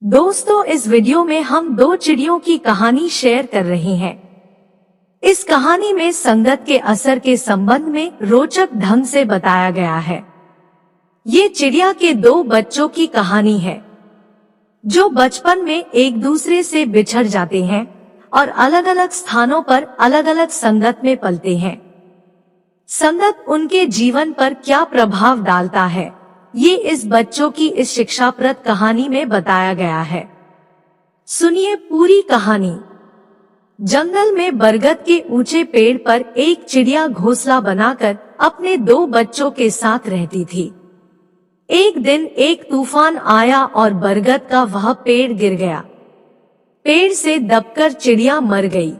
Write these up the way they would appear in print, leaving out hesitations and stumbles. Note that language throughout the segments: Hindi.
दोस्तों, इस वीडियो में हम दो चिड़ियों की कहानी शेयर कर रहे हैं। इस कहानी में संगत के असर के संबंध में रोचक ढंग से बताया गया है। ये चिड़िया के दो बच्चों की कहानी है जो बचपन में एक दूसरे से बिछड़ जाते हैं और अलग अलग स्थानों पर अलग अलग संगत में पलते हैं। संगत उनके जीवन पर क्या प्रभाव डालता है, ये इस बच्चों की इस शिक्षाप्रद कहानी में बताया गया है। सुनिए पूरी कहानी। जंगल में बरगद के ऊंचे पेड़ पर एक चिड़िया घोंसला बनाकर अपने दो बच्चों के साथ रहती थी। एक दिन एक तूफान आया और बरगद का वह पेड़ गिर गया। पेड़ से दबकर चिड़िया मर गई,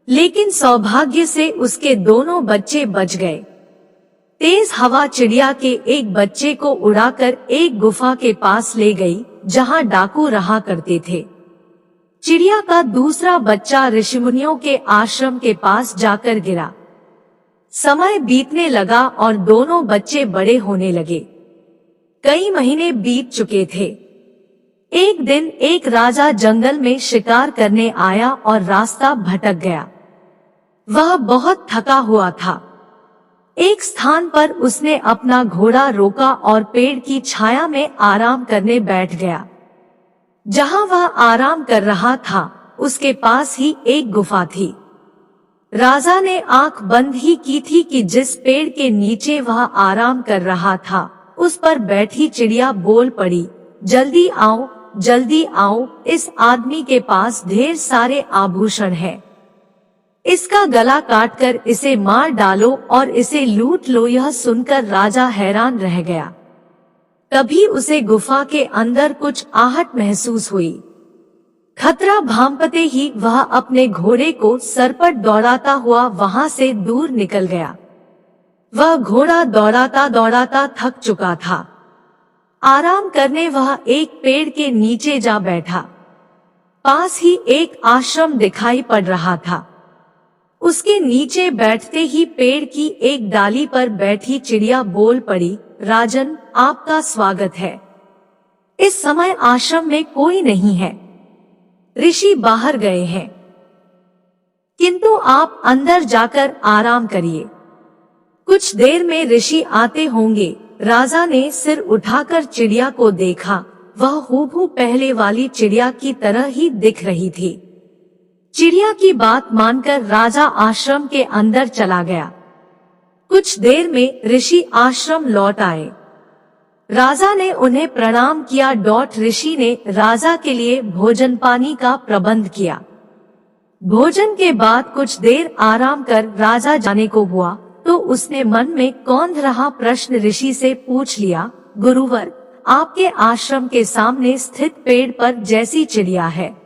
लेकिन सौभाग्य से उसके दोनों बच्चे बच गए। तेज हवा चिड़िया के एक बच्चे को उड़ाकर एक गुफा के पास ले गई जहां डाकू रहा करते थे। चिड़िया का दूसरा बच्चा ऋषिमुनियों के आश्रम के पास जाकर गिरा। समय बीतने लगा और दोनों बच्चे बड़े होने लगे। कई महीने बीत चुके थे। एक दिन एक राजा जंगल में शिकार करने आया और रास्ता भटक गया। वह बहुत थका हुआ था। एक स्थान पर उसने अपना घोड़ा रोका और पेड़ की छाया में आराम करने बैठ गया। जहां वह आराम कर रहा था, उसके पास ही एक गुफा थी। राजा ने आंख बंद ही की थी कि जिस पेड़ के नीचे वह आराम कर रहा था, उस पर बैठी चिड़िया बोल पड़ी, जल्दी आओ, जल्दी आओ, इस आदमी के पास ढेर सारे आभूषण हैं। इसका गला काटकर इसे मार डालो और इसे लूट लो। यह सुनकर राजा हैरान रह गया। तभी उसे गुफा के अंदर कुछ आहट महसूस हुई। खतरा भांपते ही वह अपने घोड़े को सरपट दौड़ाता हुआ वहां से दूर निकल गया। वह घोड़ा दौड़ाता दौड़ाता थक चुका था। आराम करने वह एक पेड़ के नीचे जा बैठा। पास ही एक आश्रम दिखाई पड़ रहा था। उसके नीचे बैठते ही पेड़ की एक डाली पर बैठी चिड़िया बोल पड़ी, राजन, आपका स्वागत है। इस समय आश्रम में कोई नहीं है। ऋषि बाहर गए हैं, किंतु आप अंदर जाकर आराम करिए। कुछ देर में ऋषि आते होंगे। राजा ने सिर उठाकर चिड़िया को देखा। वह हूबहू पहले वाली चिड़िया की तरह ही दिख रही थी। चिड़िया की बात मानकर राजा आश्रम के अंदर चला गया। कुछ देर में ऋषि आश्रम लौट आए। राजा ने उन्हें प्रणाम किया। ऋषि ने राजा के लिए भोजन पानी का प्रबंध किया। भोजन के बाद कुछ देर आराम कर राजा जाने को हुआ तो उसने मन में कौंध रहा प्रश्न ऋषि से पूछ लिया, गुरुवर, आपके आश्रम के सामने स्थित पेड़ पर जैसी चिड़िया है,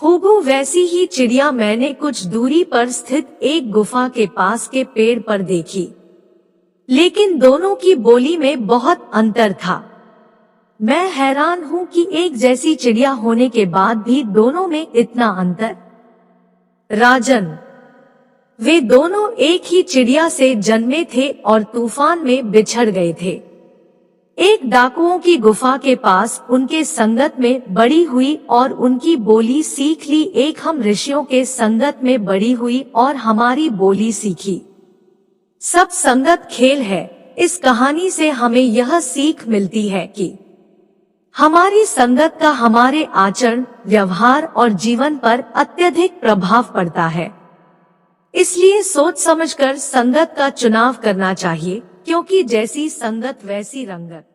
हूबहू वैसी ही चिड़िया मैंने कुछ दूरी पर स्थित एक गुफा के पास के पेड़ पर देखी, लेकिन दोनों की बोली में बहुत अंतर था। मैं हैरान हूँ कि एक जैसी चिड़िया होने के बाद भी दोनों में इतना अंतर। राजन, वे दोनों एक ही चिड़िया से जन्मे थे और तूफान में बिछड़ गए थे। एक डाकुओं की गुफा के पास उनके संगत में बड़ी हुई और उनकी बोली सीख ली। एक हम ऋषियों के संगत में बड़ी हुई और हमारी बोली सीखी। सब संगत खेल है। इस कहानी से हमें यह सीख मिलती है कि हमारी संगत का हमारे आचरण, व्यवहार और जीवन पर अत्यधिक प्रभाव पड़ता है। इसलिए सोच समझकर संगत का चुनाव करना चाहिए, क्योंकि जैसी संगत वैसी रंगत।